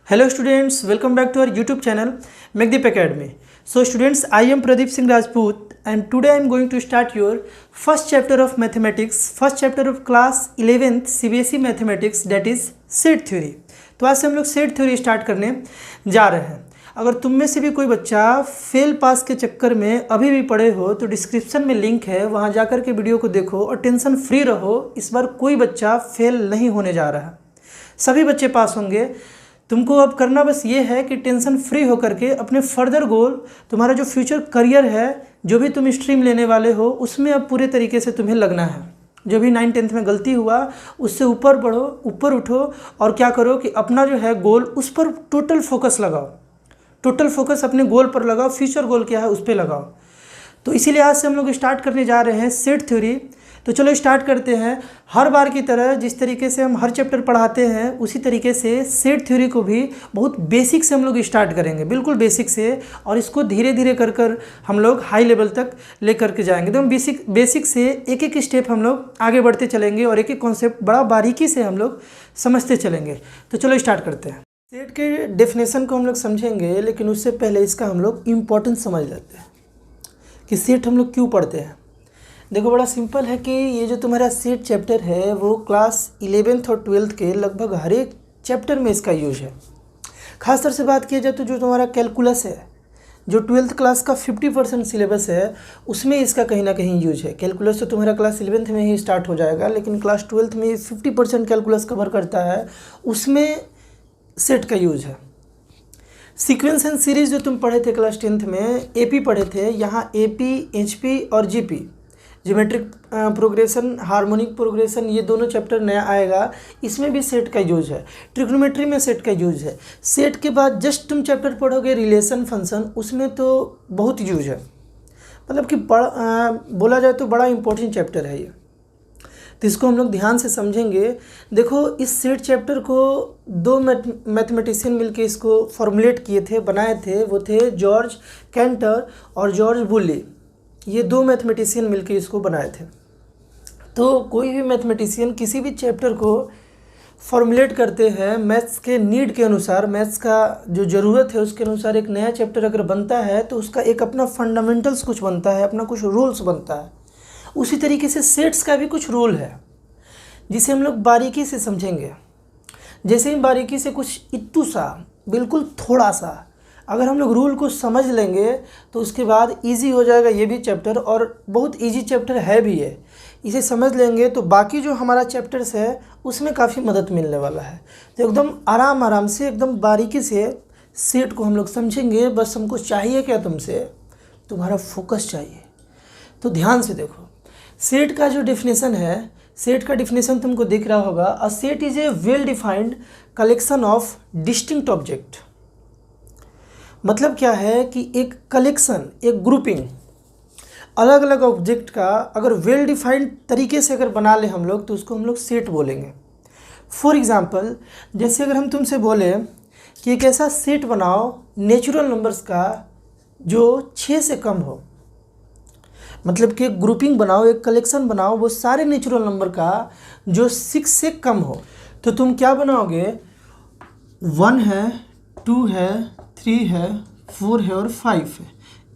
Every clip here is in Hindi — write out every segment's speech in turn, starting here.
Hello students, welcome back to our YouTube channel Megdeep Academy. So students, I am Pradeep Singh Rajput and today I am going to start your first chapter of mathematics, first chapter of class 11th CBSE mathematics, that is set theory. तो आज से हम लोग सेट थ्योरी स्टार्ट करने जा रहे हैं। अगर तुम में से भी कोई बच्चा फेल पास के चक्कर में अभी भी पड़े हो तो डिस्क्रिप्शन में लिंक है, वहाँ जाकर के वीडियो को देखो और टेंशन फ्री रहो। इस बार कोई बच्चा फेल नहीं होने जा रहा है, सभी बच्चे पास होंगे। तुमको अब करना बस ये है कि टेंशन फ्री होकर के अपने फर्दर गोल, तुम्हारा जो फ्यूचर करियर है, जो भी तुम स्ट्रीम लेने वाले हो, उसमें अब पूरे तरीके से तुम्हें लगना है। जो भी 9th-10th में गलती हुआ उससे ऊपर बढ़ो, ऊपर उठो और क्या करो कि अपना जो है गोल, उस पर टोटल फोकस लगाओ। टोटल फोकस अपने गोल पर लगाओ, फ्यूचर गोल क्या है उस पर लगाओ। तो इसीलिए आज से हम लोग स्टार्ट करने जा रहे हैं सेट थ्योरी। तो चलो स्टार्ट करते हैं। हर बार की तरह जिस तरीके से हम हर चैप्टर पढ़ाते हैं उसी तरीके से सेट थ्योरी को भी बहुत बेसिक से हम लोग स्टार्ट करेंगे, बिल्कुल बेसिक से, और इसको धीरे धीरे कर कर हम लोग हाई लेवल तक लेकर के जाएंगे। तो हम बेसिक से एक एक स्टेप हम लोग आगे बढ़ते चलेंगे और एक एक कॉन्सेप्ट बड़ा बारीकी से हम लोग समझते चलेंगे। तो चलो स्टार्ट करते हैं। सेट के डेफिनेशन को हम लोग समझेंगे, लेकिन उससे पहले इसका हम लोग इम्पोर्टेंस समझ लेते हैं कि सेट हम लोग क्यों पढ़ते हैं। देखो, बड़ा सिंपल है कि ये जो तुम्हारा सेट चैप्टर है वो क्लास 11th और 12th के लगभग हर एक चैप्टर में इसका यूज है। खासतौर से बात किया जाए तो जो तुम्हारा कैलकुलस है, जो 12th क्लास का 50% सिलेबस है, उसमें इसका कहीं ना कहीं यूज है। कैलकुलस तो तुम्हारा क्लास 11th में ही स्टार्ट हो जाएगा, लेकिन क्लास 12th में 50% कैलकुलस कवर करता है, उसमें सेट का यूज है। सीक्वेंस एंड सीरीज जो तुम पढ़े थे क्लास 10th में, एपी पढ़े थे, यहाँ एपी, एचपी और GP, geometric progression, harmonic progression, ये दोनों चैप्टर नया आएगा, इसमें भी सेट का यूज है। ट्रिग्नोमेट्री में सेट का यूज है। सेट के बाद जस्ट तुम चैप्टर पढ़ोगे रिलेशन फंक्शन, उसमें तो बहुत यूज है, मतलब कि बोला जाए तो बड़ा इंपॉर्टेंट चैप्टर है ये। तो इसको हम लोग ध्यान से समझेंगे। देखो, इस सेट चैप्टर को दो मैथमेटिशियन मिलके इसको फॉर्मुलेट किए थे, बनाए थे। वो थे जॉर्ज कैंटर और जॉर्ज बुली। ये दो मैथमेटिशियन मिलके इसको बनाए थे। तो कोई भी मैथमेटिशियन किसी भी चैप्टर को फॉर्मुलेट करते हैं मैथ्स के नीड के अनुसार, मैथ्स का जो ज़रूरत है उसके अनुसार। एक नया चैप्टर अगर बनता है तो उसका एक अपना फंडामेंटल्स कुछ बनता है, अपना कुछ रूल्स बनता है। उसी तरीके से सेट्स का भी कुछ रूल है जिसे हम लोग बारीकी से समझेंगे। जैसे ही बारीकी से कुछ इत्तू सा, बिल्कुल थोड़ा सा अगर हम लोग रूल को समझ लेंगे तो उसके बाद इजी हो जाएगा ये भी चैप्टर, और बहुत इजी चैप्टर है भी ये। इसे समझ लेंगे तो बाकी जो हमारा चैप्टर्स है उसमें काफ़ी मदद मिलने वाला है। तो एकदम आराम से, एकदम बारीकी से सेट को हम लोग समझेंगे। बस हमको चाहिए क्या तुमसे? तुम्हारा फोकस चाहिए। तो ध्यान से देखो, सेट का जो डेफिनेशन है, सेट का डेफिनेशन तुमको दिख रहा होगा। A set is a well defined collection of distinct object. मतलब क्या है कि एक कलेक्शन, एक ग्रुपिंग अलग अलग ऑब्जेक्ट का अगर वेल डिफाइंड तरीके से अगर बना ले हम लोग तो उसको हम लोग सेट बोलेंगे। फॉर एग्जांपल, जैसे अगर हम तुमसे बोले कि एक ऐसा सेट बनाओ नेचुरल नंबर्स का जो 6 से कम हो, मतलब कि एक ग्रुपिंग बनाओ, एक कलेक्शन बनाओ वो सारे नेचुरल नंबर का जो 6 से कम हो, तो तुम क्या बनाओगे? 1 है, 2 है, 3 है, 4 है और 5 है।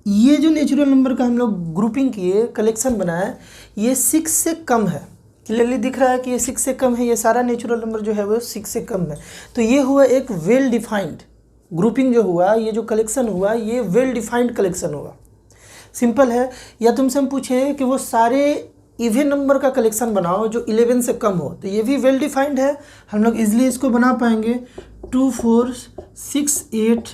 ये जो नेचुरल नंबर का हम लोग ग्रुपिंग किए, कलेक्शन बनाए, ये 6 से कम है। क्लियरली दिख रहा है कि ये 6 से कम है। ये सारा नेचुरल नंबर जो है वो 6 से कम है। तो ये हुआ एक वेल डिफाइंड ग्रुपिंग जो हुआ, ये जो कलेक्शन हुआ, ये वेल डिफाइंड कलेक्शन हुआ। सिंपल है। या तुमसे हम पूछे कि वो सारे इवन नंबर का कलेक्शन बनाओ जो 11 से कम हो, तो ये भी वेल डिफाइंड है। हम लोग इजीली इसको बना पाएंगे। 2, 4, 6, 8,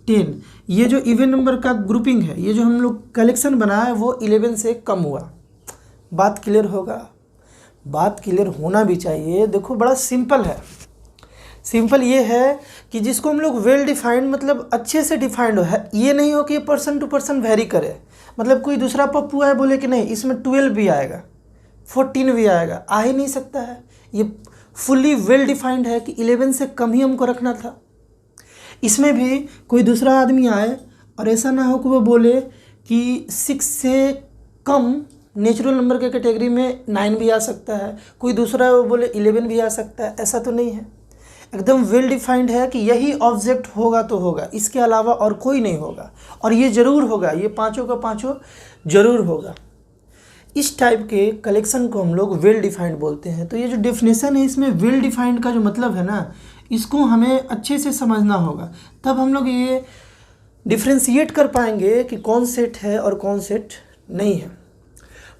10, ये जो इवन नंबर का ग्रुपिंग है, ये जो हम लोग कलेक्शन बनाया वो 11 से कम हुआ। बात क्लियर होगा? बात क्लियर होना भी चाहिए। देखो, बड़ा सिंपल है। सिंपल ये है कि जिसको हम लोग वेल डिफाइंड, मतलब अच्छे से डिफाइंड है, ये नहीं हो कि पर्सन टू पर्सन वेरी करे। मतलब कोई दूसरा पप्पू है बोले कि नहीं इसमें 12 भी आएगा, 14 भी आएगा, आ ही नहीं सकता है। ये फुल्ली वेल डिफाइंड है कि 11 से कम ही हमको रखना था। इसमें भी कोई दूसरा आदमी आए और ऐसा ना हो कि वो बोले कि 6 से कम नेचुरल नंबर के कैटेगरी में 9 भी आ सकता है, कोई दूसरा वो बोले 11 भी आ सकता है, ऐसा तो नहीं है। एकदम वेल डिफाइंड है कि यही ऑब्जेक्ट होगा तो होगा, इसके अलावा और कोई नहीं होगा, और ये ज़रूर होगा, ये पांचों का पांचों ज़रूर होगा। इस टाइप के कलेक्शन को हम लोग वेल डिफाइंड बोलते हैं। तो ये जो डेफिनेशन है इसमें वेल डिफाइंड का जो मतलब है ना, इसको हमें अच्छे से समझना होगा, तब हम लोग ये डिफ्रेंशिएट कर पाएंगे कि कौन सेट है और कौन सेट नहीं है।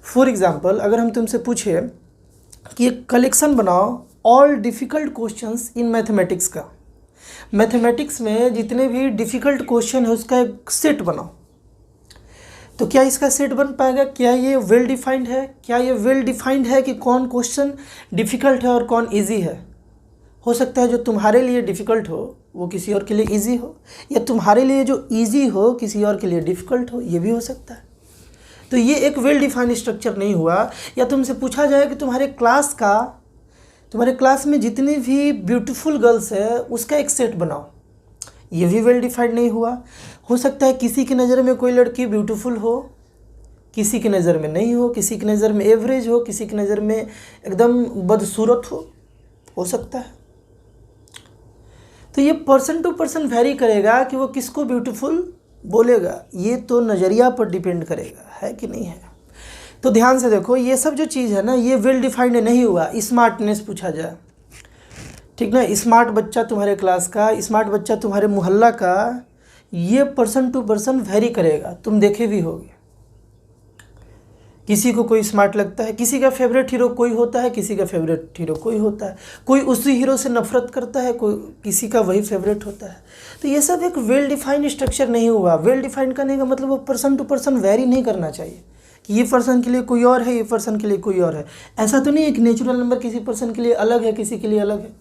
फॉर एग्ज़ाम्पल, अगर हम तुमसे पूछे कि एक कलेक्शन बनाओ all difficult questions in mathematics का, मैथमेटिक्स में जितने भी डिफ़िकल्ट क्वेश्चन है उसका एक सेट बनाओ, तो क्या इसका सेट बन पाएगा? क्या ये वेल डिफाइंड है? क्या ये वेल डिफाइंड है कि कौन क्वेश्चन डिफ़िकल्ट है और कौन इजी है? हो सकता है जो तुम्हारे लिए डिफ़िकल्ट हो वो किसी और के लिए इजी हो, या तुम्हारे लिए जो इजी हो किसी और के लिए डिफ़िकल्ट हो, ये भी हो सकता है। तो ये एक वेल डिफाइंड स्ट्रक्चर नहीं हुआ। या तुमसे पूछा जाए कि तुम्हारे क्लास में जितनी भी ब्यूटीफुल गर्ल्स है उसका एक सेट बनाओ, ये भी वेल डिफाइंड नहीं हुआ। हो सकता है किसी की नज़र में कोई लड़की ब्यूटीफुल हो, किसी की नज़र में नहीं हो, किसी की नज़र में एवरेज हो, किसी की नज़र में एकदम बदसूरत हो सकता है। तो ये पर्सन टू पर्सन वेरी करेगा कि वो किसको ब्यूटीफुल बोलेगा, ये तो नज़रिया पर डिपेंड करेगा, है कि नहीं है। तो ध्यान से देखो, ये सब जो चीज़ है ना, ये वेल डिफाइंड नहीं हुआ। स्मार्टनेस पूछा जाए, ठीक ना, स्मार्ट बच्चा तुम्हारे क्लास का, स्मार्ट बच्चा तुम्हारे मोहल्ला का, ये पर्सन टू पर्सन वेरी करेगा। तुम देखे भी होगे, किसी को कोई स्मार्ट लगता है, किसी का फेवरेट हीरो कोई होता है, किसी का फेवरेट हीरो कोई होता है, कोई उसी हीरो से नफरत करता है, कोई किसी का वही फेवरेट होता है। तो ये सब एक वेल डिफाइंड स्ट्रक्चर नहीं हुआ। वेल डिफाइंड करने का मतलब वो पर्सन टू पर्सन वेरी नहीं करना चाहिए कि ये पर्सन के लिए कोई और है, ये पर्सन के लिए कोई और है। ऐसा तो नहीं है कि नेचुरल नंबर किसी पर्सन के लिए अलग है, किसी के लिए अलग है।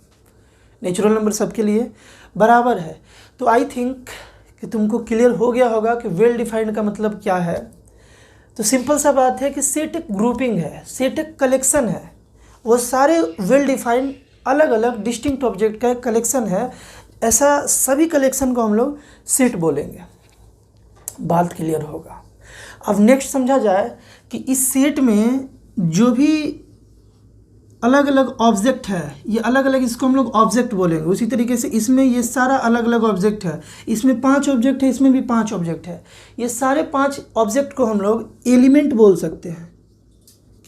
नेचुरल नंबर सबके लिए बराबर है। तो आई थिंक कि तुमको क्लियर हो गया होगा कि वेल डिफाइंड का मतलब क्या है। तो सिंपल सा बात है कि सेट एक ग्रुपिंग है, सेट एक कलेक्शन है, वो सारे वेल डिफाइंड अलग अलग डिस्टिंक्ट ऑब्जेक्ट का एक कलेक्शन है। ऐसा सभी कलेक्शन को हम लोग सेट बोलेंगे। बात क्लियर होगा। अब नेक्स्ट समझा जाए कि इस सेट में जो भी अलग अलग ऑब्जेक्ट है, ये अलग अलग, इसको हम लोग ऑब्जेक्ट बोलेंगे। उसी तरीके से इसमें ये सारा अलग अलग ऑब्जेक्ट है, इसमें 5 ऑब्जेक्ट है, इसमें भी 5 ऑब्जेक्ट है। ये सारे 5 ऑब्जेक्ट को हम लोग एलिमेंट बोल सकते हैं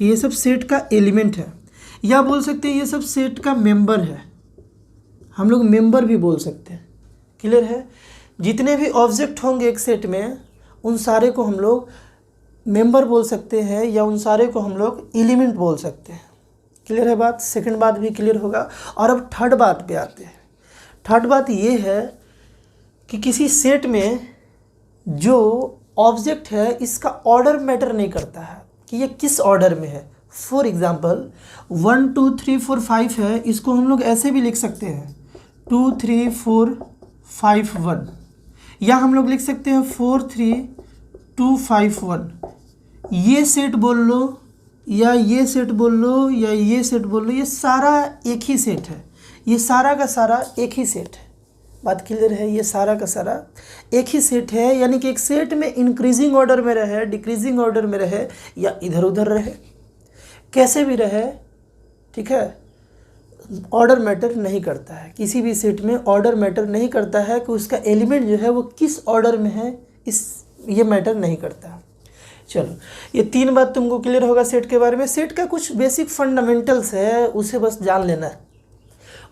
कि ये सब सेट का एलिमेंट है, या बोल सकते हैं ये सब सेट का मेंबर है। हम लोग मेंबर भी बोल सकते हैं। क्लियर है? जितने भी ऑब्जेक्ट होंगे एक सेट में, उन सारे को हम लोग मेंबर बोल सकते हैं, या उन सारे को हम लोग एलिमेंट बोल सकते हैं। क्लियर है बात? सेकंड बात भी क्लियर होगा। और अब थर्ड बात पे आते हैं। थर्ड बात ये है कि किसी सेट में जो ऑब्जेक्ट है इसका ऑर्डर मैटर नहीं करता है कि ये किस ऑर्डर में है। फॉर एग्जांपल 1 2 3 4 5 है, इसको हम लोग ऐसे भी लिख सकते हैं 2 3 4 5 1, या हम लोग लिख सकते हैं 4 3 2 5 1। ये सेट बोल लो, या ये सेट बोल लो, या ये सेट बोल लो, ये सारा एक ही सेट है। ये सारा का सारा एक ही सेट है। बात क्लियर है? ये सारा का सारा एक ही सेट है। यानी कि एक सेट में इंक्रीजिंग ऑर्डर में रहे, डिक्रीजिंग ऑर्डर में रहे, या इधर उधर रहे, कैसे भी रहे, ठीक है, ऑर्डर मैटर नहीं करता है। किसी भी सेट में ऑर्डर मैटर नहीं करता है कि उसका एलिमेंट जो है वो किस ऑर्डर में है, ये मैटर नहीं करता। चलो, ये 3 बात तुमको क्लियर होगा सेट के बारे में। सेट का कुछ बेसिक फंडामेंटल्स है, उसे बस जान लेना है।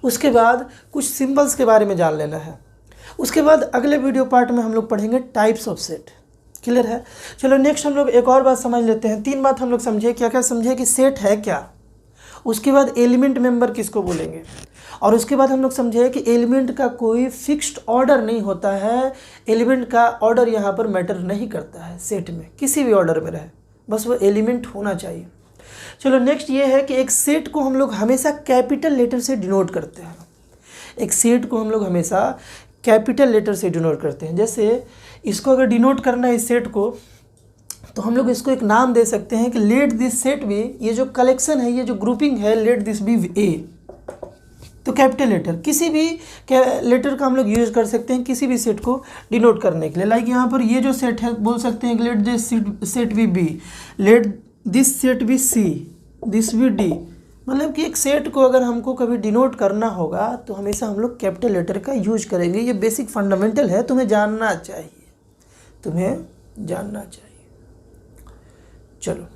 उसके बाद कुछ सिंबल्स के बारे में जान लेना है। उसके बाद अगले वीडियो पार्ट में हम लोग पढ़ेंगे टाइप्स ऑफ सेट। क्लियर है? चलो नेक्स्ट हम लोग एक और बात समझ लेते हैं। 3 बात हम लोग समझे। क्या क्या समझे? कि सेट है क्या, उसके बाद एलिमेंट मेंबर किसको बोलेंगे, और उसके बाद हम लोग समझे कि एलिमेंट का कोई फिक्स्ड ऑर्डर नहीं होता है। एलिमेंट का ऑर्डर यहाँ पर मैटर नहीं करता है। सेट में किसी भी ऑर्डर में रहे, बस वो एलिमेंट होना चाहिए। चलो नेक्स्ट ये है कि एक सेट को हम लोग हमेशा कैपिटल लेटर से डिनोट करते हैं। एक सेट को हम लोग हमेशा कैपिटल लेटर से डिनोट करते हैं। जैसे इसको अगर डिनोट करना है इस सेट को, तो हम लोग इसको एक नाम दे सकते हैं कि लेट दिस सेट बी, ये जो कलेक्शन है, ये जो ग्रुपिंग है, लेट दिस बी ए। तो कैपिटल लेटर, किसी भी लेटर का हम लोग यूज कर सकते हैं किसी भी सेट को डिनोट करने के लिए। लाइक यहाँ पर ये जो सेट है, बोल सकते हैं कि let this set be B, let this set be C, this be D, मतलब कि एक सेट को अगर हमको कभी डिनोट करना होगा तो हमेशा हम लोग कैपिटल लेटर का यूज करेंगे। ये बेसिक फंडामेंटल है, तुम्हें जानना चाहिए, तुम्हें जानना चाहिए। चलो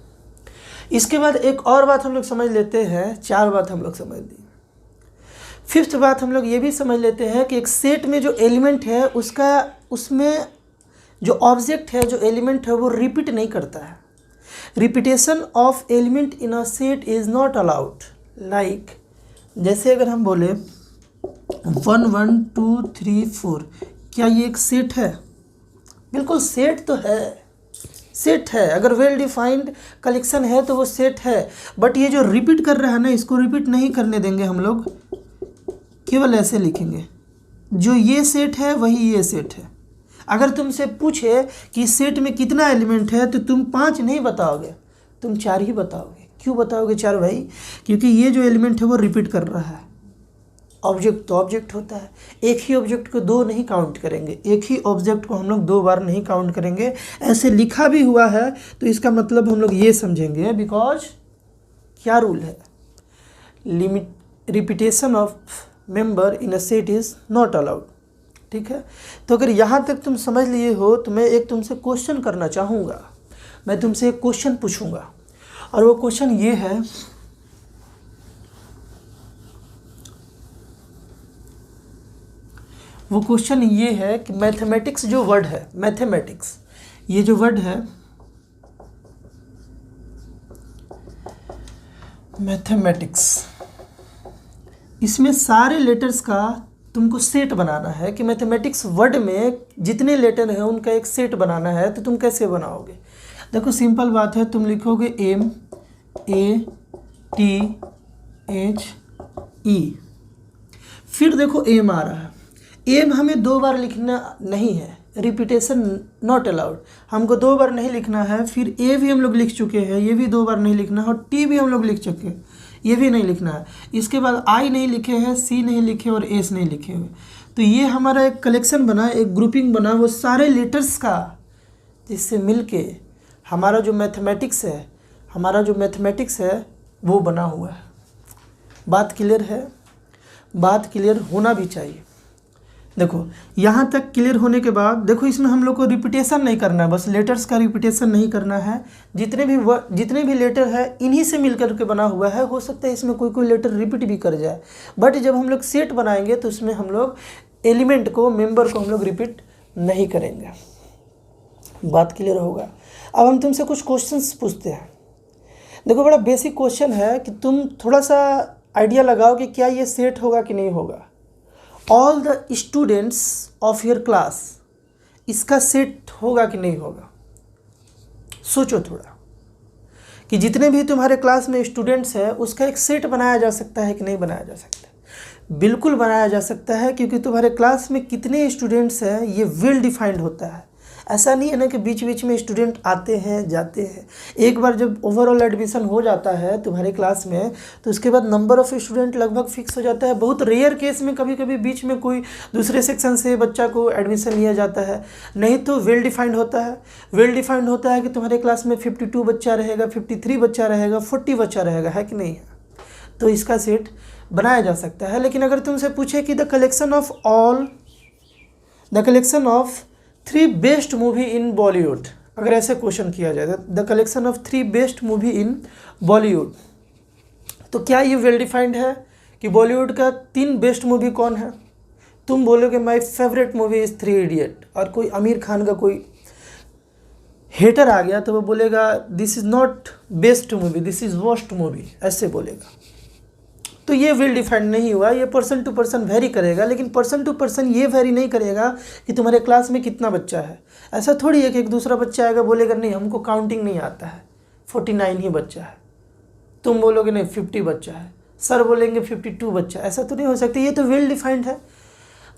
इसके बाद एक और बात हम लोग समझ लेते हैं, 4 बात हम लोग समझ ली। 5th बात हम लोग ये भी समझ लेते हैं कि एक सेट में जो एलिमेंट है उसमें जो ऑब्जेक्ट है, जो एलिमेंट है वो रिपीट नहीं करता है। Repetition of element in a set is not allowed. Like जैसे अगर हम बोले 1 1 2 3 4, क्या ये एक सेट है? बिल्कुल सेट तो है, सेट है। अगर वेल डिफाइंड कलेक्शन है तो वो सेट है। बट ये जो रिपीट कर रहा है ना, इसको रिपीट नहीं करने देंगे हम लोग, केवल ऐसे लिखेंगे, जो ये सेट है वही ये सेट है। अगर तुमसे पूछे कि सेट में कितना एलिमेंट है तो तुम 5 नहीं बताओगे, तुम 4 ही बताओगे। क्यों बताओगे 4 भाई? क्योंकि ये जो एलिमेंट है वो रिपीट कर रहा है। ऑब्जेक्ट तो ऑब्जेक्ट होता है, एक ही ऑब्जेक्ट को 2 नहीं काउंट करेंगे, एक ही ऑब्जेक्ट को हम लोग 2 बार नहीं काउंट करेंगे। ऐसे लिखा भी हुआ है तो इसका मतलब हम लोग ये समझेंगे, बिकॉज क्या रूल है, repetition of member in a set is not allowed. ठीक है, तो अगर यहाँ तक तुम समझ लिए हो तो मैं एक तुमसे क्वेश्चन करना चाहूँगा। मैं तुमसे एक क्वेश्चन पूछूंगा और वो क्वेश्चन ये है, वो क्वेश्चन ये है कि मैथमेटिक्स जो वर्ड है, मैथमेटिक्स ये जो वर्ड है, मैथमेटिक्स, इसमें सारे लेटर्स का तुमको सेट बनाना है कि मैथमेटिक्स वर्ड में जितने लेटर हैं उनका एक सेट बनाना है। तो तुम कैसे बनाओगे? देखो सिंपल बात है, तुम लिखोगे M A T H E, फिर देखो एम आ रहा है। एम हमें 2 बार लिखना नहीं है, रिपीटेशन नॉट अलाउड, हमको 2 बार नहीं लिखना है। फिर ए भी हम लोग लिख चुके हैं, ये भी 2 बार नहीं लिखना है। और टी भी हम लोग लिख चुके हैं, ये भी नहीं लिखना है। इसके बाद आई नहीं लिखे हैं, सी नहीं लिखे और एस नहीं लिखे हुए। तो ये हमारा एक कलेक्शन बना, एक ग्रुपिंग बना, वो सारे लेटर्स का, जिससे मिलके हमारा जो मैथमेटिक्स है, हमारा जो मैथमेटिक्स है वो बना हुआ है। बात क्लियर है? बात क्लियर होना भी चाहिए। देखो यहाँ तक क्लियर होने के बाद देखो इसमें हम लोग को रिपीटेशन नहीं करना है, बस लेटर्स का रिपीटेशन नहीं करना है। जितने भी लेटर है इन्हीं से मिलकर के बना हुआ है। हो सकता है इसमें कोई लेटर रिपीट भी कर जाए, बट जब हम लोग सेट बनाएंगे तो उसमें हम लोग एलिमेंट को, मेंबर को हम लोग रिपीट नहीं करेंगे। बात क्लियर होगा? अब हम तुमसे कुछ क्वेश्चंस पूछते हैं। देखो बड़ा बेसिक क्वेश्चन है कि तुम थोड़ा सा आइडिया लगाओ कि क्या ये सेट होगा कि नहीं होगा। All the students of your class, इसका सेट होगा कि नहीं होगा? सोचो थोड़ा कि जितने भी तुम्हारे क्लास में स्टूडेंट्स हैं उसका एक सेट बनाया जा सकता है कि नहीं बनाया जा सकता? बिल्कुल बनाया जा सकता है, क्योंकि तुम्हारे क्लास में कितने स्टूडेंट्स हैं ये वेल डिफाइंड होता है। ऐसा नहीं है ना कि बीच बीच में स्टूडेंट आते हैं जाते हैं। एक बार जब ओवरऑल एडमिशन हो जाता है तुम्हारे क्लास में तो उसके बाद नंबर ऑफ़ स्टूडेंट लगभग फिक्स हो जाता है। बहुत रेयर केस में कभी कभी बीच में कोई दूसरे सेक्शन से बच्चा को एडमिशन लिया जाता है, नहीं तो वेल डिफाइंड होता है। वेल डिफाइंड होता है कि तुम्हारे क्लास में 52 बच्चा रहेगा, 53 बच्चा रहेगा, 40 बच्चा रहेगा, है कि नहीं है? तो इसका सेट बनाया जा सकता है। लेकिन अगर तुमसे पूछे कि the collection of 3 best movie इन बॉलीवुड, अगर ऐसे क्वेश्चन किया जाए the collection of 3 best movie इन बॉलीवुड, तो क्या ये वेल डिफाइंड है कि बॉलीवुड का 3 बेस्ट मूवी कौन है? तुम बोलोगे my favourite movie is 3 idiot, और कोई आमिर खान का कोई हेटर आ गया तो वो बोलेगा this is not best movie, this is worst movie, ऐसे बोलेगा। तो ये वेल डिफाइंड नहीं हुआ। ये पर्सन टू पर्सन वेरी करेगा, लेकिन पर्सन टू पर्सन ये वेरी नहीं करेगा कि तुम्हारे क्लास में कितना बच्चा है। ऐसा थोड़ी है कि एक दूसरा बच्चा आएगा बोलेगा नहीं हमको काउंटिंग नहीं आता है, 49 ही बच्चा है, तुम बोलोगे नहीं 50 बच्चा है, सर बोलेंगे 52 बच्चा। ऐसा तो नहीं हो सकता, ये तो वेल डिफाइंड है।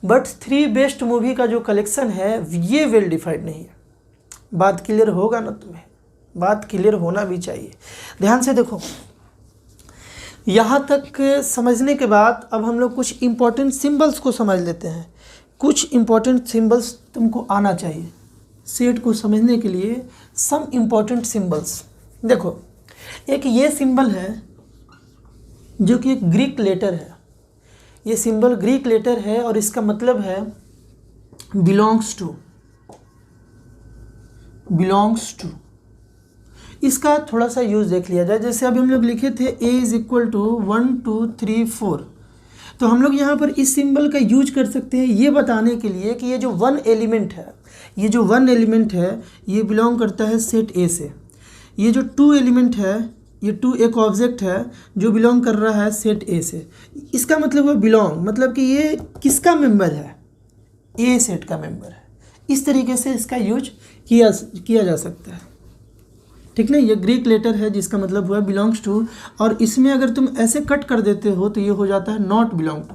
बट 3 बेस्ट मूवी का जो कलेक्शन है ये वेल डिफाइंड नहीं है। बात क्लियर होगा ना? तुम्हें बात क्लियर होना भी चाहिए। ध्यान से देखो, यहाँ तक समझने के बाद अब हम लोग कुछ इम्पोर्टेंट सिंबल्स को समझ लेते हैं। कुछ इम्पोर्टेंट सिंबल्स तुमको आना चाहिए सेट को समझने के लिए। सम इम्पोर्टेंट सिंबल्स देखो, एक ये सिंबल है, जो कि एक ग्रीक लेटर है। ये सिंबल ग्रीक लेटर है और इसका मतलब है बिलोंग्स टू, बिलोंग्स टू। इसका थोड़ा सा यूज़ देख लिया जाए। जैसे अभी हम लोग लिखे थे a इज इक्वल टू 1 2 3 4, तो हम लोग यहाँ पर इस सिंबल का यूज कर सकते हैं ये बताने के लिए कि ये जो वन एलिमेंट है, ये जो वन एलिमेंट है ये बिलोंग करता है सेट ए से। ये जो टू एलिमेंट है, ये टू एक ऑब्जेक्ट है जो बिलोंग कर रहा है सेट ए से। इसका मतलब है बिलोंग, मतलब कि ये किसका मेंबर है, ए सेट का मेंबर है। इस तरीके से इसका यूज किया जा सकता है, ठीक ना। ये ग्रीक लेटर है जिसका मतलब हुआ बिलोंग्स टू, और इसमें अगर तुम ऐसे कट कर देते हो तो ये हो जाता है not belong to,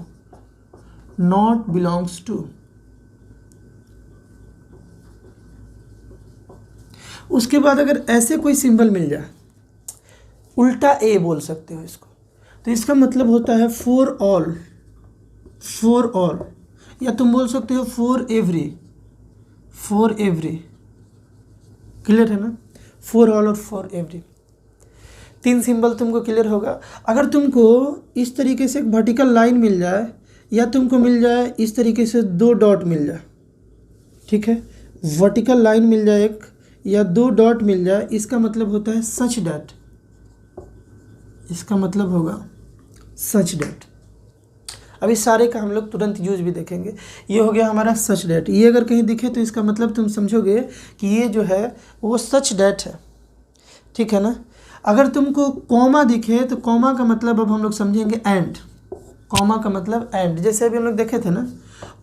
not belongs to. उसके बाद अगर ऐसे कोई सिंबल मिल जाए, उल्टा ए बोल सकते हो इसको, तो इसका मतलब होता है फॉर ऑल, फॉर ऑल, या तुम बोल सकते हो for every, for every. Clear है ना, फॉर ऑल और फॉर एवरी। तीन सिंबल तुमको क्लियर होगा। अगर तुमको इस तरीके से एक वर्टिकल लाइन मिल जाए, या तुमको मिल जाए इस तरीके से दो डॉट मिल जाए, ठीक है, वर्टिकल लाइन मिल जाए एक, या दो डॉट मिल जाए, इसका मतलब होता है सच डैट, इसका मतलब होगा सच डैट। अभी सारे का हम लोग तुरंत यूज भी देखेंगे। ये हो गया हमारा सच डैट। ये अगर कहीं दिखे तो इसका मतलब तुम समझोगे कि ये जो है वो सच डैट है, ठीक है ना। अगर तुमको कॉमा दिखे तो कॉमा का मतलब अब हम लोग समझेंगे एंड, कॉमा का मतलब एंड। जैसे अभी हम लोग देखे थे ना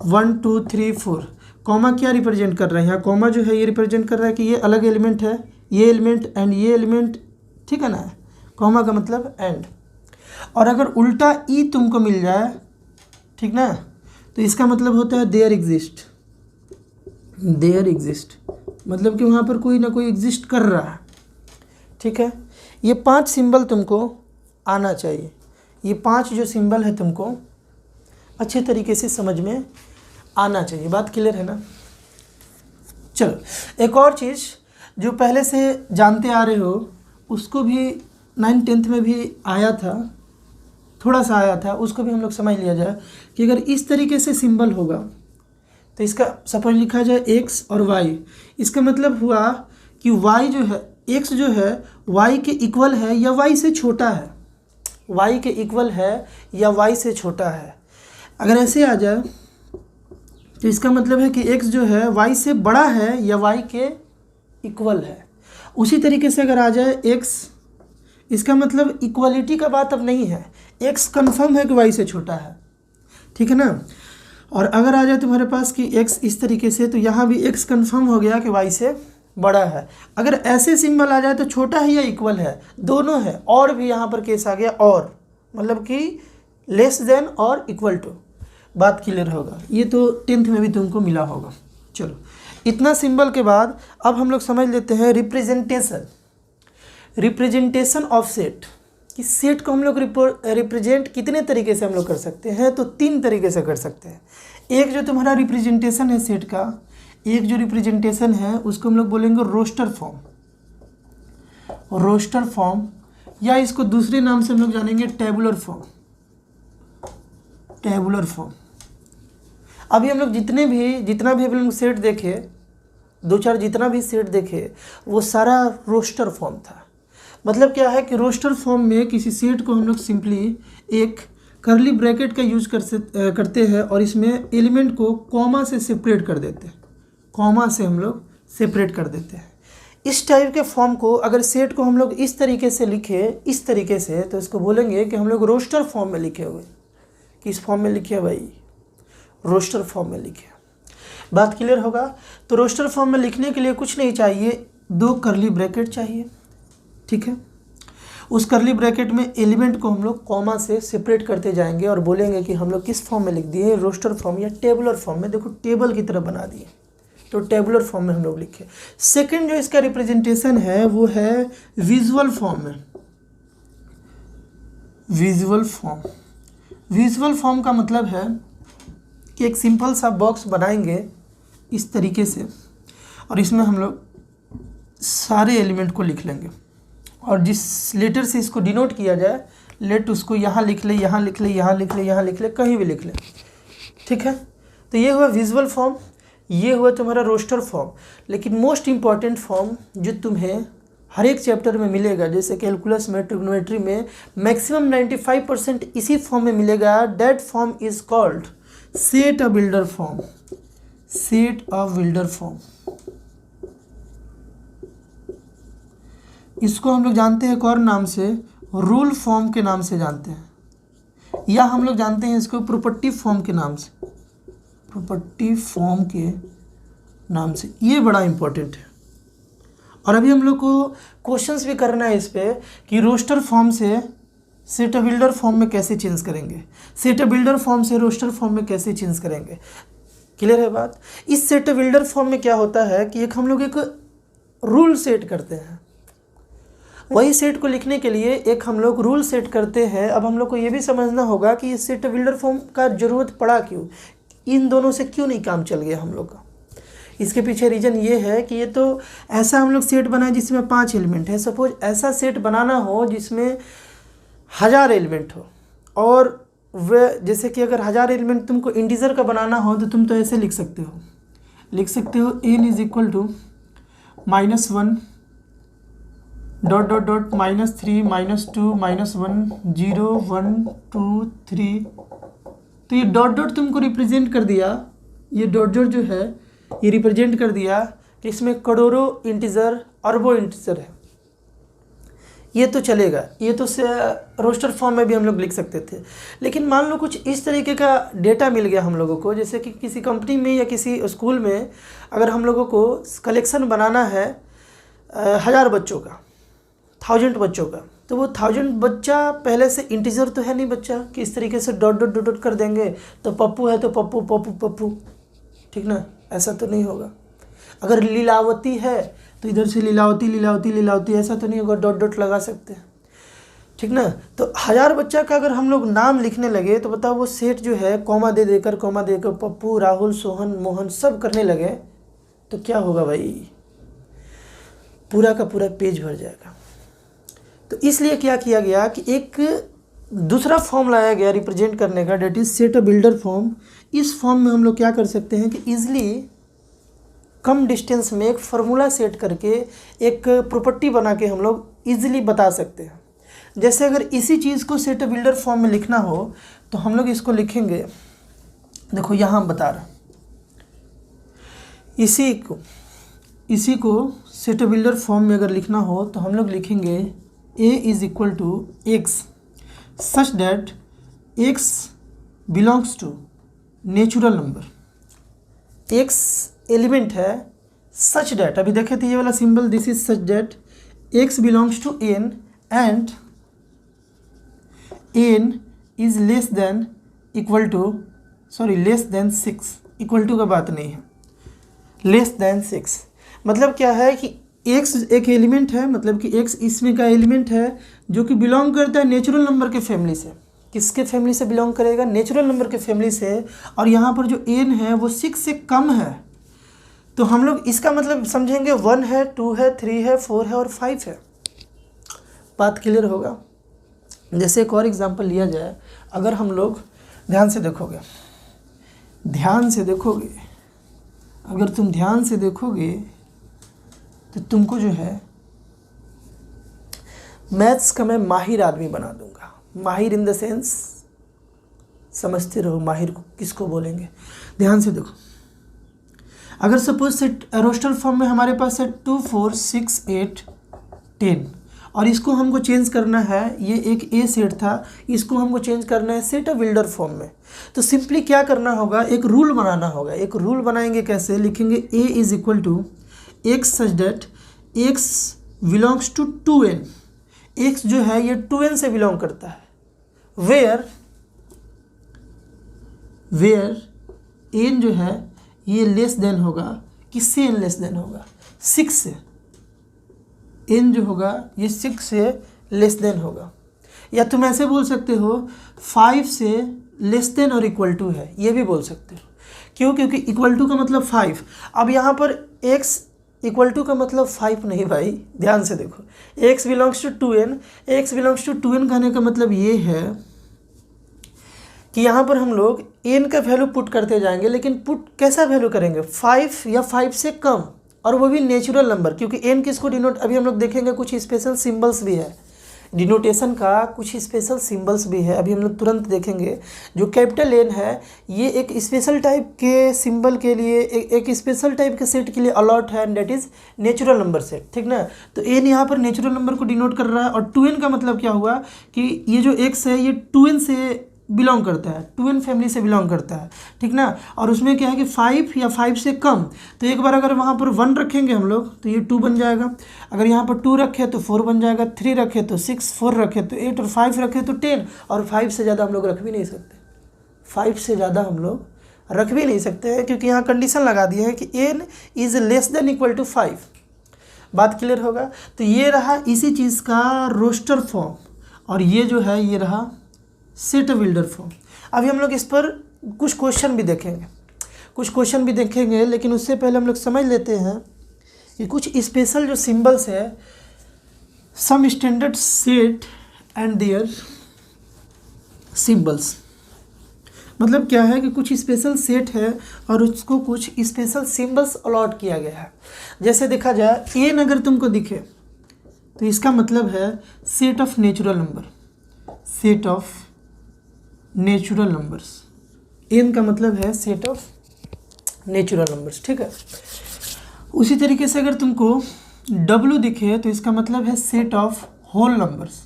1 2 3 4, कॉमा क्या रिप्रेजेंट कर रहा है, यहाँ कॉमा जो है ये रिप्रेजेंट कर रहा है कि ये अलग एलिमेंट है, ये एलिमेंट एंड ये एलिमेंट, ठीक है ना। कॉमा का मतलब एंड। और अगर उल्टा ई तुमको मिल जाए, ठीक ना, तो इसका मतलब होता है देयर एग्जिस्ट, देयर एग्जिस्ट, मतलब कि वहाँ पर कोई ना कोई एग्जिस्ट कर रहा है, ठीक है। ये 5 सिंबल तुमको आना चाहिए। ये 5 जो सिंबल है तुमको अच्छे तरीके से समझ में आना चाहिए। बात क्लियर है ना। चलो एक और चीज़ जो पहले से जानते आ रहे हो, उसको भी 9th 10th में भी आया था, थोड़ा सा आया था, उसको भी हम लोग समझ लिया जाए कि अगर इस तरीके से सिंबल होगा तो इसका सपोज लिखा जाए x और y, इसका मतलब हुआ कि y जो है, x जो है y के इक्वल है या y से छोटा है, y के इक्वल है या y से छोटा है। अगर ऐसे आ जाए तो इसका मतलब है कि x जो है y से बड़ा है या y के इक्वल है। उसी तरीके से अगर आ जाए x, इसका मतलब इक्वलिटी का बात अब नहीं है, x कन्फर्म है कि y से छोटा है, ठीक है ना। और अगर आ जाए तुम्हारे पास कि x इस तरीके से, तो यहाँ भी x कन्फर्म हो गया कि y से बड़ा है। अगर ऐसे सिंबल आ जाए तो छोटा है या इक्वल है, दोनों है। और भी यहाँ पर केस आ गया, और मतलब कि लेस देन और इक्वल टू। बात क्लियर होगा। ये तो 10th में भी तुमको मिला होगा। चलो इतना सिंबल के बाद अब हम लोग समझ लेते हैं रिप्रेजेंटेशन, रिप्रेजेंटेशन ऑफ सेट। कि सेट को हम लोग रिप्रेजेंट कितने तरीके से हम लोग कर सकते हैं, तो 3 तरीके से कर सकते हैं। एक जो तुम्हारा रिप्रेजेंटेशन है सेट का, एक जो रिप्रेजेंटेशन है उसको हम लोग बोलेंगे रोस्टर फॉर्म, रोस्टर फॉर्म, या इसको दूसरे नाम से हम लोग जानेंगे टेबुलर फॉर्म, टेबुलर फॉर्म। अभी हम लोग जितना भी हम लोग सेट देखे, 2-4 जितना भी सेट देखे, वो सारा रोस्टर फॉर्म था। मतलब क्या है कि रोस्टर फॉर्म में किसी सेट को हम लोग सिंपली एक करली ब्रैकेट का यूज करते हैं और इसमें एलिमेंट को कॉमा से सेपरेट कर देते हैं, कॉमा से हम लोग सेपरेट कर देते हैं। इस टाइप के फॉर्म को अगर सेट को हम लोग इस तरीके से लिखे, इस तरीके से, तो इसको बोलेंगे कि हम लोग रोस्टर फॉर्म में लिखे हुए। किस फॉर्म में लिखे भाई? रोस्टर फॉर्म में लिखे। बात क्लियर होगा। तो रोस्टर फॉर्म में लिखने के लिए कुछ नहीं चाहिए, 2 करली ब्रैकेट चाहिए, ठीक है। उस करली ब्रैकेट में एलिमेंट को हम लोग कॉमा से सेपरेट करते जाएंगे और बोलेंगे कि हम लोग किस फॉर्म में लिख दिए, रोस्टर फॉर्म या टेबुलर फॉर्म में। देखो टेबल की तरह बना दिए, तो टेबुलर फॉर्म में हम लोग लिखे। सेकंड जो इसका रिप्रेजेंटेशन है वो है विजुअल फॉर्म में। विजुअल फॉर्म, विजुअल फॉर्म का मतलब है कि एक सिंपल सा बॉक्स बनाएंगे इस तरीके से और इसमें हम लोग सारे एलिमेंट को लिख लेंगे और जिस लेटर से इसको डिनोट किया जाए, लेट उसको यहाँ लिख ले, यहाँ लिख ले, यहाँ लिख ले, यहाँ लिख ले, कहीं भी लिख ले, ठीक है। तो ये हुआ विजुअल फॉर्म, ये हुआ तुम्हारा रोस्टर फॉर्म। लेकिन मोस्ट इम्पॉर्टेंट फॉर्म जो तुम्हें हर एक चैप्टर में मिलेगा, जैसे कैलकुलस में, ट्रिग्नोमेट्री में, मैक्सिमम 95% इसी फॉर्म में मिलेगा। That form is called set a builder form, set a builder form. इसको हम लोग जानते हैं एक और नाम से, रूल फॉर्म के नाम से जानते हैं, या हम लोग जानते हैं इसको प्रॉपर्टी फॉर्म के नाम से, प्रॉपर्टी फॉर्म के नाम से। ये बड़ा इंपॉर्टेंट है। और अभी हम लोग को क्वेश्चंस भी करना है इस पे कि रोस्टर फॉर्म से सेट अ बिल्डर फॉर्म में कैसे चेंज करेंगे, सेट अ बिल्डर फॉर्म से रोस्टर फॉर्म में कैसे चेंज करेंगे। क्लियर है बात। इस सेट अ बिल्डर फॉर्म में क्या होता है कि एक हम लोग एक रूल सेट करते हैं, वही सेट को लिखने के लिए एक हम लोग रूल सेट करते हैं। अब हम लोग को ये भी समझना होगा कि इस सेट अ बिल्डर फॉर्म का ज़रूरत पड़ा क्यों, इन दोनों से क्यों नहीं काम चल गया हम लोग का। इसके पीछे रीज़न ये है कि ये तो ऐसा हम लोग सेट बनाए जिसमें 5 एलिमेंट है। सपोज ऐसा सेट बनाना हो जिसमें 1000 एलिमेंट हो, और वह जैसे कि अगर 1000 एलिमेंट तुमको इंटीजर का बनाना हो तो तुम तो ऐसे लिख सकते हो, n is equal to -1 dot dot dot -3 -2 -1 0 1 2 3। तो ये डॉट डॉट तुमको रिप्रेजेंट कर दिया, ये डॉट डॉट जो है ये रिप्रेजेंट कर दिया कि इसमें करोड़ों इंटीजर, अरबों इंटीजर है। ये तो चलेगा, ये तो रोस्टर फॉर्म में भी हम लोग लिख सकते थे। लेकिन मान लो कुछ इस तरीके का डेटा मिल गया हम लोगों को, जैसे कि किसी कंपनी में या किसी स्कूल में अगर हम लोगों को कलेक्शन बनाना है 1000 बच्चों का, 1000 बच्चों का, तो वो 1000 बच्चा पहले से इंटीजर तो है नहीं बच्चा कि इस तरीके से डॉट डॉट डॉट डॉट कर देंगे तो पप्पू है तो पप्पू पप्पू पप्पू, ठीक ना, ऐसा तो नहीं होगा। अगर लीलावती है तो इधर से लीलावती लीलावती लीलावती, ऐसा तो नहीं होगा, डॉट डॉट लगा सकते हैं, ठीक ना। तो 1000 बच्चा का अगर हम लोग नाम लिखने लगे तो बताओ वो सेट जो है कॉमा दे देकर पप्पू, राहुल, सोहन, मोहन सब करने लगे तो क्या होगा भाई, पूरा का पूरा पेज भर जाएगा। तो इसलिए क्या किया गया कि एक दूसरा फॉर्म लाया गया रिप्रेजेंट करने का, that is set a builder form. इस फॉर्म में हम लोग क्या कर सकते हैं कि ईजिली कम डिस्टेंस में एक फार्मूला सेट करके एक प्रॉपर्टी बना के हम लोग ईजिली बता सकते हैं। जैसे अगर इसी चीज़ को सेट अ बिल्डर फॉर्म में लिखना हो तो हम लोग इसको लिखेंगे, देखो यहाँ हम बता रहे इसी को सेट अ बिल्डर फॉर्म में अगर लिखना हो तो हम लोग लिखेंगे a is equal to x such that x belongs to natural number. x element है सच दैट, अभी देखे थे ये वाला symbol, this is such that x belongs to n and n is less than equal to, sorry less than 6, equal to का बात नहीं है, लेस देन 6। मतलब क्या है कि x एक एलिमेंट है, मतलब कि x इसमें का एलिमेंट है जो कि बिलोंग करता है नेचुरल नंबर के फैमिली से। किसके फैमिली से बिलोंग करेगा, नेचुरल नंबर के फैमिली से। और यहाँ पर जो n है वो 6 से कम है, तो हम लोग इसका मतलब समझेंगे 1 है, 2 है, 3 है, 4 है और 5 है। बात क्लियर होगा। जैसे एक और एग्जांपल लिया जाए, अगर हम लोग ध्यान से देखोगे, अगर तुम ध्यान से देखोगे तो तुमको जो है मैथ्स का मैं माहिर आदमी बना दूंगा। माहिर इन द सेंस, समझते रहो माहिर को किसको बोलेंगे। ध्यान से देखो, अगर सपोज सेट रोस्टर फॉर्म में हमारे पास है 2 4 6 8 10 और इसको हमको चेंज करना है, ये एक ए सेट था, इसको हमको चेंज करना है सेट अ बिल्डर फॉर्म में। तो सिंपली क्या करना होगा, एक रूल बनाना होगा। एक रूल बनाएंगे कैसे, लिखेंगे a is equal to x such that x belongs to 2n। x जो है ये 2n से बिलोंग करता है, वेयर n जो है ये लेस देन होगा, किससे n लेस देन होगा, 6 से। n जो होगा ये 6 से लेस देन होगा। या तुम ऐसे बोल सकते हो 5 से लेस देन और इक्वल टू है, ये भी बोल सकते हो। क्यों, क्योंकि इक्वल टू का मतलब 5। अब यहाँ पर x इक्वल टू का मतलब 5 नहीं भाई, ध्यान से देखो, x belongs to 2n, x belongs to 2n कहने का मतलब ये है कि यहाँ पर हम लोग n का वैल्यू पुट करते जाएंगे, लेकिन पुट कैसा वैल्यू करेंगे, 5 या 5 से कम, और वो भी नेचुरल नंबर, क्योंकि n किसको डिनोट, अभी हम लोग देखेंगे कुछ स्पेशल सिंबल्स भी है, डिनोटेशन का कुछ स्पेशल सिंबल्स भी है, अभी हम लोग तुरंत देखेंगे। जो कैपिटल एन है ये एक स्पेशल टाइप के सिंबल के लिए, एक स्पेशल टाइप के सेट के लिए अलॉट है, and that is natural number set, ठीक ना। तो एन यहाँ पर नेचुरल नंबर को डिनोट कर रहा है, और 2n का मतलब क्या हुआ कि ये जो x है ये 2n से बिलोंग करता है, 2n फैमिली से बिलोंग करता है, ठीक ना। और उसमें क्या है कि 5 या 5 से कम, तो एक बार अगर वहाँ पर 1 रखेंगे हम लोग तो ये 2 बन जाएगा, अगर यहाँ पर 2 रखे तो 4 बन जाएगा, 3 रखे तो 6, 4 रखे तो 8, और 5 रखे तो 10, और 5 से ज़्यादा हम लोग रख भी नहीं सकते, 5 से ज़्यादा हम लोग रख भी नहीं सकते हैं, क्योंकि यहाँ कंडीशन लगा दी है कि n is less than equal to 5। बात क्लियर होगा। तो ये रहा इसी चीज़ का रोस्टर फॉर्म, और ये जो है ये रहा सेट बिल्डर फॉर्म। अभी हम लोग इस पर कुछ क्वेश्चन भी देखेंगे, लेकिन उससे पहले हम लोग समझ लेते हैं कि कुछ स्पेशल जो सिंबल्स है, some standard set and their symbols, मतलब क्या है कि कुछ स्पेशल सेट है और उसको कुछ स्पेशल सिंबल्स अलॉट किया गया है। जैसे देखा जाए एन अगर तुमको दिखे तो इसका मतलब है set of natural number, set of natural numbers, N का मतलब है सेट ऑफ नेचुरल नंबर्स, ठीक है। उसी तरीके से अगर तुमको डब्ल्यू दिखे तो इसका मतलब है set of whole numbers,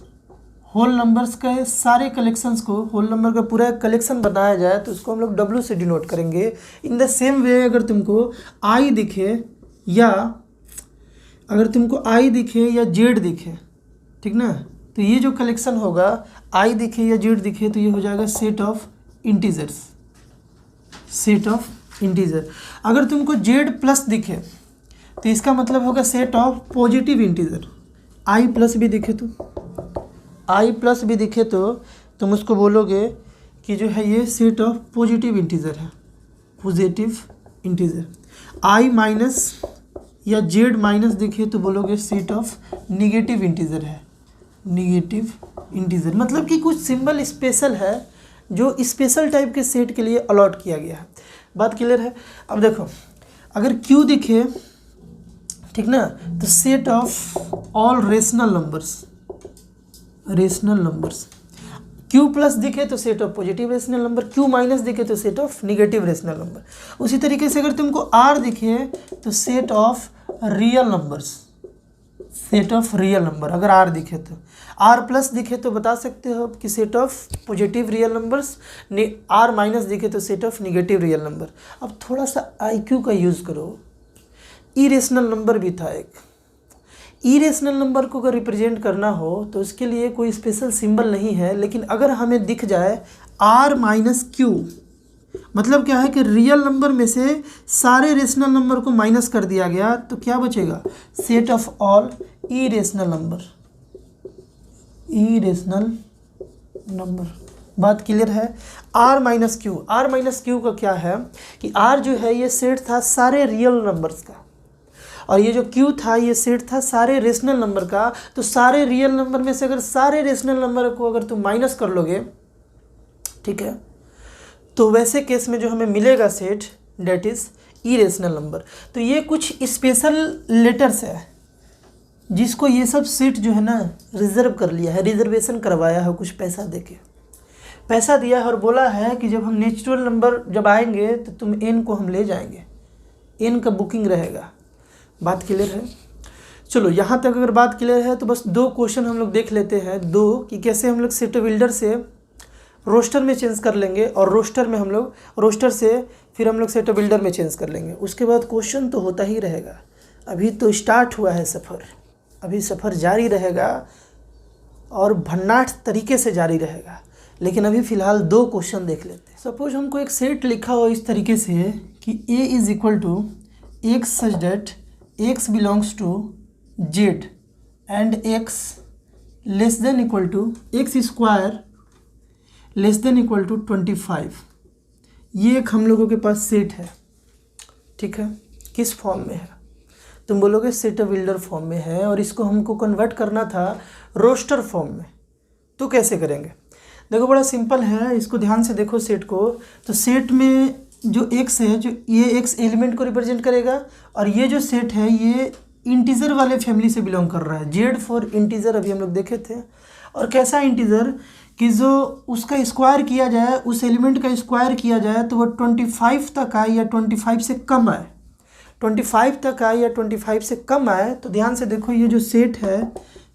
whole numbers के सारे कलेक्शंस को, होल नंबर का पूरा कलेक्शन बनाया जाए तो उसको हम लोग डब्ल्यू से डिनोट करेंगे। इन द सेम वे अगर तुमको आई दिखे या जेड दिखे, ठीक ना, तो ये जो कलेक्शन होगा, आई दिखे या जेड दिखे तो ये हो जाएगा set of integers, set of integer. अगर तुमको जेड प्लस दिखे तो इसका मतलब होगा set of positive integer. I plus भी दिखे तो तुम उसको बोलोगे कि जो है ये सेट ऑफ पॉजिटिव इंटीजर है, पॉजिटिव इंटीजर। आई माइनस या जेड माइनस दिखे तो बोलोगे सेट ऑफ निगेटिव इंटीजर है, निगेटिव इंटीजर। मतलब कि कुछ सिंबल स्पेशल है जो स्पेशल टाइप के सेट के लिए अलॉट किया गया है। बात क्लियर है। अब देखो अगर क्यू दिखे, ठीक ना, तो set of all rational numbers. Q plus दिखे तो set of positive rational number, Q minus दिखे तो set of negative rational number. उसी तरीके से अगर तुमको आर दिखे तो set of real numbers, set of real number. अगर आर दिखे तो, आर प्लस दिखे तो बता सकते हो कि set of positive real numbers, R minus दिखे तो set of negative real number. अब थोड़ा सा आईक्यू का यूज़ करो। इरेशनल नंबर भी था एक, इरेशनल नंबर को अगर रिप्रेजेंट करना हो तो उसके लिए कोई स्पेशल सिंबल नहीं है, लेकिन अगर हमें दिख जाए आर माइनस क्यू, मतलब क्या है कि रियल नंबर में से सारे रेशनल नंबर को माइनस कर दिया गया तो क्या बचेगा, set of all irrational number. बात क्लियर है। आर माइनस क्यू का क्या है कि आर जो है ये सेट था सारे रियल नंबर्स का, और ये जो क्यू था ये सेट था सारे रेशनल नंबर का। तो सारे रियल नंबर में से अगर सारे रेशनल नंबर को अगर तुम माइनस कर लोगे, ठीक है, तो वैसे केस में जो हमें मिलेगा set that is irrational number. तो ये कुछ स्पेशल लेटर्स है जिसको ये सब सेट जो है ना रिजर्व कर लिया है, रिजर्वेशन करवाया है कुछ पैसा देके, पैसा दिया है और बोला है कि जब हम नेचुरल नंबर जब आएंगे तो तुम एन को हम ले जाएंगे, एन का बुकिंग रहेगा। बात क्लियर है। चलो यहाँ तक अगर बात क्लियर है तो बस दो क्वेश्चन हम लोग देख लेते हैं, दो, कि कैसे हम लोग सेट बिल्डर से रोस्टर में चेंज कर लेंगे और रोस्टर से फिर हम लोग सेट बिल्डर में चेंज कर लेंगे। उसके बाद क्वेश्चन तो होता ही रहेगा। अभी तो स्टार्ट हुआ है सफ़र, अभी सफ़र जारी रहेगा और भन्नाट तरीके से जारी रहेगा। लेकिन अभी फ़िलहाल दो क्वेश्चन देख लेते हैं। सपोज हमको एक सेट लिखा हो इस तरीके से कि a is equal to x such that x belongs to z and x less than equal to x square less than equal to 25। ये एक हम लोगों के पास सेट है, ठीक है, किस फॉर्म में है। तुम बोलोगे सेट बिल्डर फॉर्म में है और इसको हमको कन्वर्ट करना था रोस्टर फॉर्म में, तो कैसे करेंगे? देखो बड़ा सिंपल है, इसको ध्यान से देखो सेट को। तो सेट में जो एक्स है, जो ये एक्स एलिमेंट को रिप्रेजेंट करेगा और ये जो सेट है ये इंटीजर वाले फैमिली से बिलोंग कर रहा है। जेड फॉर इंटीजर अभी हम लोग देखे थे। और कैसा इंटीजर कि जो उसका स्क्वायर किया जाए, उस एलिमेंट का स्क्वायर किया जाए तो वो 25 तक आए या 25 से कम आए, 25 तक आए या 25 से कम आए। तो ध्यान से देखो ये जो सेट है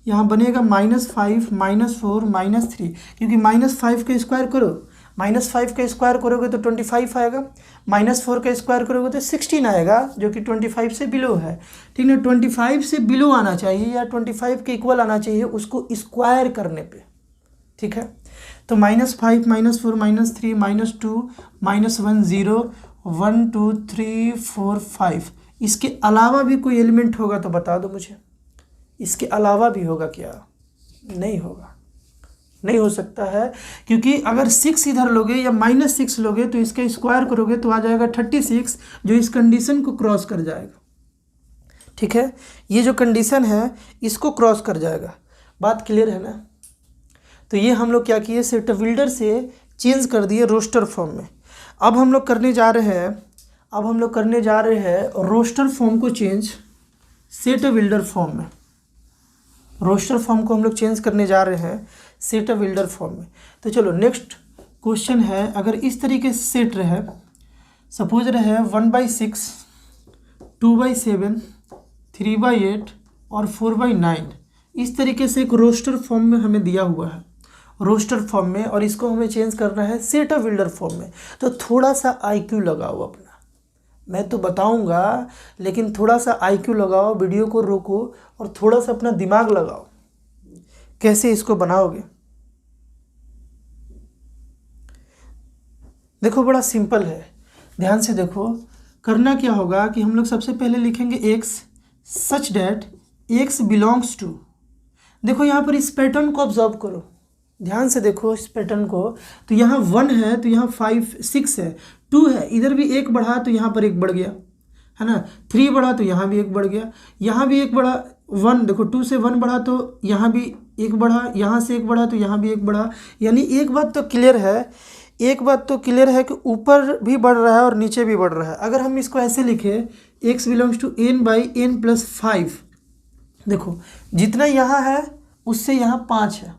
यहाँ बनेगा -5, -4, -3, क्योंकि -5 का स्क्वायर करो, -5 का स्क्वायर करोगे तो 25 आएगा, -4 का स्क्वायर करोगे तो 16 आएगा, जो कि 25 से बिलो है। ठीक है, 25 से बिलो आना चाहिए या 25 के इक्वल आना चाहिए उसको स्क्वायर करने पे। ठीक है, तो -5, -4, -3, -2, -1, 0, 1, 2, 3, 4, 5। इसके अलावा भी कोई एलिमेंट होगा तो बता दो मुझे। इसके अलावा भी होगा क्या? नहीं होगा, नहीं हो सकता है, क्योंकि अगर 6 इधर लोगे या -6 लोगे तो इसका स्क्वायर करोगे तो आ जाएगा 36, जो इस कंडीशन को क्रॉस कर जाएगा। ठीक है, ये जो कंडीशन है इसको क्रॉस कर जाएगा। बात क्लियर है ना? तो ये हम लोग क्या किए, सेट बिल्डर से चेंज कर दिए रोस्टर फॉर्म में। अब हम लोग करने जा रहे हैं रोस्टर फॉर्म को चेंज सेट बिल्डर फॉर्म में। रोस्टर फॉर्म को हम लोग चेंज करने जा रहे हैं सेट बिल्डर फॉर्म में। तो चलो नेक्स्ट क्वेश्चन है, अगर इस तरीके से सेट रहे, सपोज रहे 1/6, 2/7, 3/8 और 4/9, इस तरीके से एक रोस्टर फॉर्म में हमें दिया हुआ है, रोस्टर फॉर्म में, और इसको हमें चेंज करना है सेट बिल्डर फॉर्म में। तो थोड़ा सा IQ लगाओ अपना, मैं तो बताऊंगा लेकिन थोड़ा सा IQ लगाओ, वीडियो को रोको और थोड़ा सा अपना दिमाग लगाओ, कैसे इसको बनाओगे। देखो बड़ा सिंपल है, ध्यान से देखो। करना क्या होगा कि हम लोग सबसे पहले लिखेंगे x such that x belongs to. देखो यहाँ पर इस पैटर्न को ऑब्जर्व करो, ध्यान से देखो इस पैटर्न को। तो यहाँ 1 है तो यहाँ 5, 6 है, 2 है, इधर भी 1 बढ़ा तो यहाँ पर 1 बढ़ गया, है ना। 3 बढ़ा तो यहाँ भी 1 बढ़ गया, यहाँ भी 1 बढ़ा। 1 देखो 2 से 1 बढ़ा तो यहाँ भी 1 बढ़ा, यहाँ से 1 बढ़ा तो यहाँ भी 1 बढ़ा। यानी एक बात तो क्लियर है, कि ऊपर भी बढ़ रहा है और नीचे भी बढ़ रहा है। अगर हम इसको ऐसे लिखें x बिलोंग्स टू n/n+5, देखो जितना यहाँ है उससे यहाँ 5 है,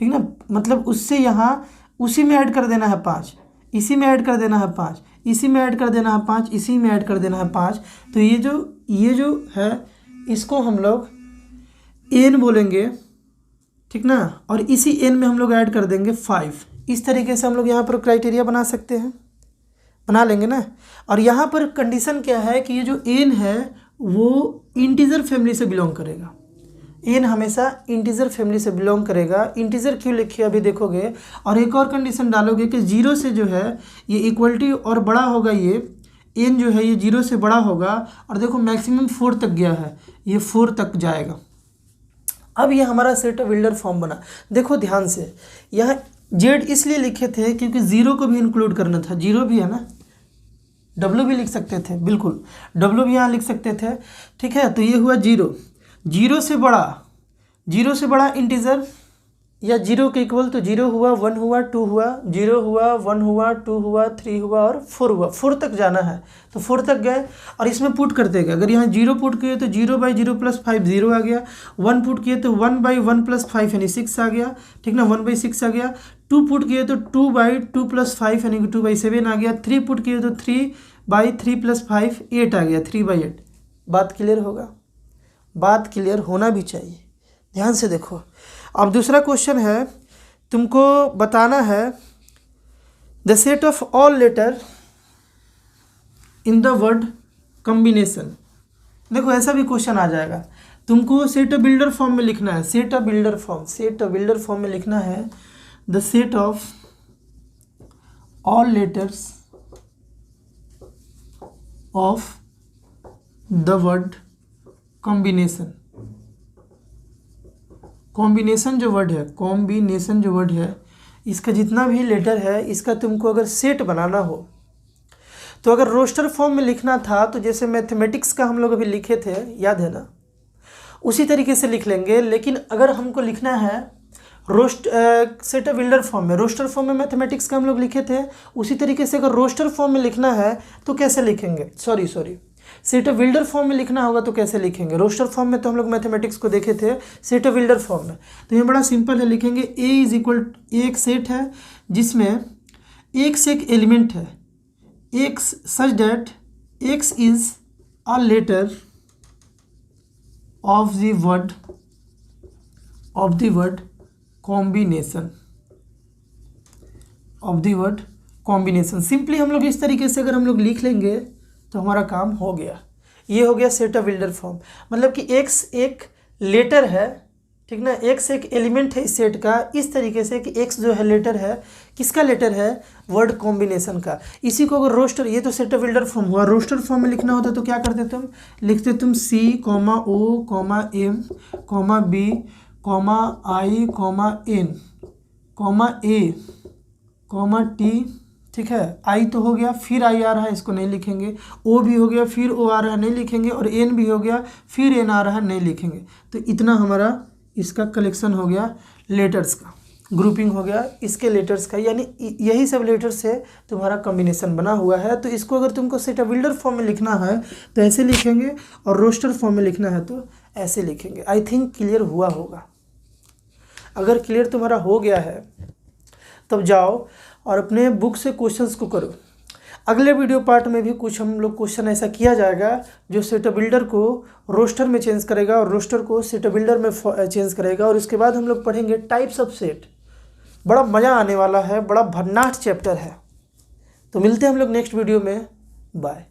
ठीक ना, मतलब उससे यहाँ उसी में ऐड कर देना है 5, इसी में ऐड कर देना है 5, इसी में ऐड कर देना है 5, इसी में ऐड कर देना है 5। तो ये जो है इसको हम लोग n बोलेंगे, ठीक ना, और इसी n में हम लोग ऐड कर देंगे 5। इस तरीके से हम लोग यहाँ पर क्राइटेरिया बना सकते हैं, बना लेंगे ना। और यहाँ पर कंडीशन क्या है कि ये जो n है वो इंटीजर फैमिली से बिलोंग करेगा। n हमेशा इंटीजर फैमिली से बिलोंग करेगा। इंटीजर क्यों लिखी अभी देखोगे। और एक और कंडीशन डालोगे कि 0 से जो है ये इक्वलिटी और बड़ा होगा, ये n जो है ये 0 से बड़ा होगा। और देखो मैक्सिमम 4 तक गया है, ये 4 तक जाएगा। अब ये हमारा सेट बिल्डर फॉर्म बना। देखो ध्यान से, यहाँ z इसलिए लिखे थे क्योंकि 0 को भी इंक्लूड करना था। 0 भी है ना, w भी लिख सकते थे, बिल्कुल w भी यहाँ लिख सकते थे, ठीक है। तो ये हुआ 0, 0 से बड़ा इंटीजर या 0 के इक्वल। तो 0 हुआ, 1 हुआ, 2 हुआ, 0 हुआ, 1 हुआ, 2 हुआ, 3 हुआ और 4 हुआ। 4 तक जाना है तो 4 तक गए और इसमें पुट करते गए। अगर यहाँ 0 पुट किए तो 0/0 + 5 0 आ गया। 1 पुट किए तो 1/1 + 5 यानी 6 आ गया, ठीक ना, 1/6 आ गया। 2 पुट किए तो 2/2 + 5 यानी कि 2/7 आ गया। 3 पुट किए तो 3/3 + 5 8 आ गया, 3/8। बात क्लियर होगा, बात क्लियर होना भी चाहिए। ध्यान से देखो। अब दूसरा क्वेश्चन है, तुमको बताना है the set of all letter in the word combination. देखो ऐसा भी क्वेश्चन आ जाएगा, तुमको सेट बिल्डर फॉर्म में लिखना है। सेट बिल्डर फॉर्म में लिखना है the set of all letters of the word combination. Combination जो वर्ड है, इसका जितना भी लेटर है इसका तुमको अगर सेट बनाना हो तो अगर रोस्टर फॉर्म में लिखना था तो जैसे मैथमेटिक्स का हम लोग अभी लिखे थे, याद है ना, उसी तरीके से लिख लेंगे। लेकिन अगर हमको लिखना है सेट बिल्डर फॉर्म में, रोस्टर फॉर्म में मैथमेटिक्स का हम लोग लिखे थे, उसी तरीके से अगर रोस्टर फॉर्म में लिखना है तो कैसे लिखेंगे, सॉरी सेट बिल्डर फॉर्म में लिखना होगा तो कैसे लिखेंगे। रोस्टर फॉर्म में तो हम लोग मैथमेटिक्स को देखे थे, सेट बिल्डर फॉर्म में तो ये बड़ा सिंपल है। लिखेंगे ए इज इक्वल, एक सेट है जिसमें एक से एक एलिमेंट है, x such that x is a letter of the word combination, simply हम लोग इस तरीके से अगर हम लोग लिख लेंगे तो हमारा काम हो गया। ये हो गया सेट बिल्डर फॉर्म, मतलब कि एक्स एक लेटर है, ठीक ना, एक्स एक एलिमेंट है इस सेट का, इस तरीके से कि एक्स जो है लेटर है, किसका लेटर है, वर्ड कॉम्बिनेशन का। इसी को अगर रोस्टर, ये तो सेट बिल्डर फॉर्म हुआ, रोस्टर फॉर्म में लिखना होता तो क्या करते तुम, लिखते तुम C comma O comma M comma B comma I comma N comma A comma T, ठीक है, आई तो हो गया, फिर आई आ रहा है इसको नहीं लिखेंगे, ओ भी हो गया, फिर ओ आ रहा है नहीं लिखेंगे, और एन भी हो गया, फिर एन आ रहा है नहीं लिखेंगे। तो इतना हमारा इसका कलेक्शन हो गया लेटर्स का, ग्रुपिंग हो गया इसके लेटर्स का, यानी यही सब लेटर्स से तुम्हारा कॉम्बिनेशन बना हुआ है। तो इसको अगर तुमको सेट बिल्डर फॉर्म में लिखना है तो ऐसे लिखेंगे, और रोस्टर फॉर्म में लिखना है तो ऐसे लिखेंगे। आई थिंक क्लियर हुआ होगा। अगर क्लियर तुम्हारा हो गया है तब जाओ और अपने बुक से क्वेश्चंस को करो। अगले वीडियो पार्ट में भी कुछ हम लोग क्वेश्चन ऐसा किया जाएगा जो सेट बिल्डर को रोस्टर में चेंज करेगा और रोस्टर को सेट बिल्डर में चेंज करेगा। और उसके बाद हम लोग पढ़ेंगे टाइप्स ऑफ सेट। बड़ा मज़ा आने वाला है, बड़ा भन्नाट चैप्टर है। तो मिलते हैं हम लोग नेक्स्ट वीडियो में, बाय।